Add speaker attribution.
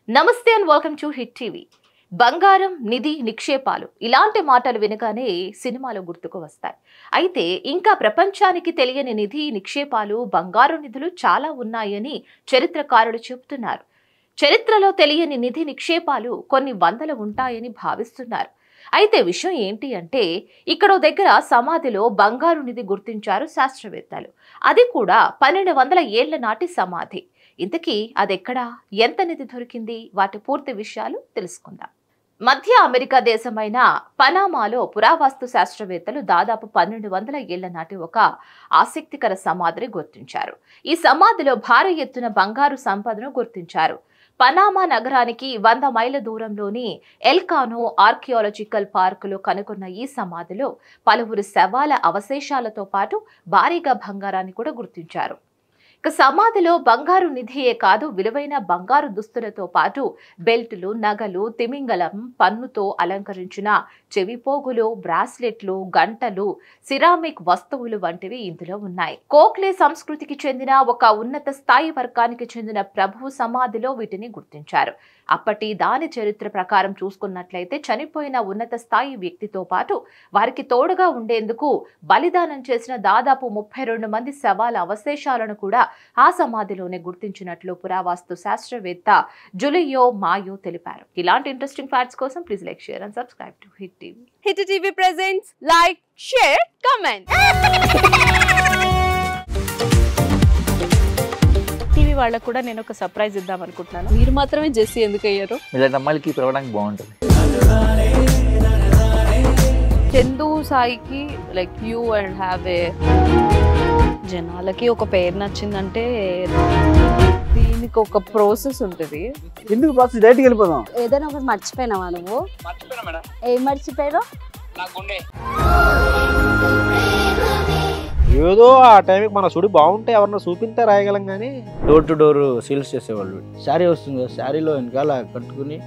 Speaker 1: నమస్తే and welcome to hit TV. బంగారం, నిధి, నిక్షేపాలు ఇలాంటి మాటలు వినగానే సినిమాలు గుర్తుకు వస్తాయి. అయితే ఇంకా ప్రపంచానికి తెలియని నిధి, నిక్షేపాలు, బంగారు నిధులు చాలా ఉన్నాయని చరిత్రకారులు చెబుతున్నారు. చరిత్రలో తెలియని నిధి, నిక్షేపాలు కొన్ని వందలు ఉంటాయని భావిస్తున్నారు. అయితే విషయం ఏంటి అంటే ఇక్కడో దగ్గర సమాధిలో బంగారు నిధి గుర్తించారు శాస్త్రవేత్తలు. అది కూడా 1200 ఏళ్ల నాటి సమాధి. ఇంతకీ అదెక్కడా, ఎంత నిధి దొరికింది, వాటి పూర్తి విషయాలు తెలుసుకుందాం. మధ్య అమెరికా దేశమైన పనామాలో పురావస్తు శాస్త్రవేత్తలు దాదాపు 1200 ఏళ్ల నాటి ఒక ఆసక్తికర సమాధిని గుర్తించారు. ఈ సమాధిలో భారీ ఎత్తున బంగారు సంపదను గుర్తించారు. పనామా నగరానికి 100 మైళ్ళ దూరంలోని ఎల్కానో ఆర్కియాలజికల్ పార్కులో కనుగొన్న ఈ సమాధిలో పలువురు శవాల అవశేషాలతో పాటు భారీగా బంగారాన్ని కూడా గుర్తించారు. ఇక సమాధిలో బంగారు నిధియే కాదు, విలువైన బంగారు దుస్తులతో పాటు బెల్టులు, నగలు, తిమింగలం, పన్నుతో అలంకరించిన చెవిపోగులు, బ్రాస్లెట్లు, గంటలు, సిరామిక్ వస్తువులు వంటివి ఇందులో ఉన్నాయి. కోక్లే సంస్కృతికి చెందిన ఒక ఉన్నత స్థాయి వర్గానికి చెందిన ప్రభు సమాధిలో వీటిని గుర్తించారు. అప్పటి దాని చరిత్ర ప్రకారం చూసుకున్నట్లయితే చనిపోయిన ఉన్నత స్థాయి వ్యక్తితో పాటు వారికి తోడుగా ఉండేందుకు బలిదానం చేసిన దాదాపు 32 మంది శవాల అవశేషాలను కూడా ఆ సమాధిలోనే గుర్తించినట్లు పురావస్తు శాస్త్రవేత్త జులియో మాయో తెలిపారు. ఇలాంటి ఇంట్రెస్టింగ్ ఫ్యాక్ట్స్ కోసం please like, share and subscribe to hit TV.
Speaker 2: Hit TV presents like, share, comment. TV వాళ్ళకు కూడా నేను ఒక సర్ప్రైజ్ ఇద్దాం అనుకుంటున్నాను. మీరు మాత్రమే జెస్సీ ఎందుకు అయ్యారు?
Speaker 3: ఇలాంటి అమ్మాయిలకి పిలవడానికి బాగుంటుంది.
Speaker 2: చందు సాయికి like you and have a జనాలకి ఒక పేరు నచ్చిందంటే దీనికి ఒక ప్రాసెస్ ఉంటుంది.
Speaker 4: ఎందుకు ప్రాసెస్ డైరెక్ట్‌గా వెళ్ళిపోదాం.
Speaker 5: ఏదైనా ఒకటి మర్చిపోయినావా నువ్వు?
Speaker 4: మర్చిపోయినా మేడం.
Speaker 5: ఏం మర్చిపోయావు?
Speaker 4: నా గుండె. ఏదో ఆ టైంకి మన సుడి బాగుంటే ఎవరన్నా చూపిస్తే రాయగలం కానీ డోర్ టు డోర్ సేల్స్ చేసేవాళ్ళు. శారీ వస్తుంది, శారీలో వెనకాల కట్టుకుని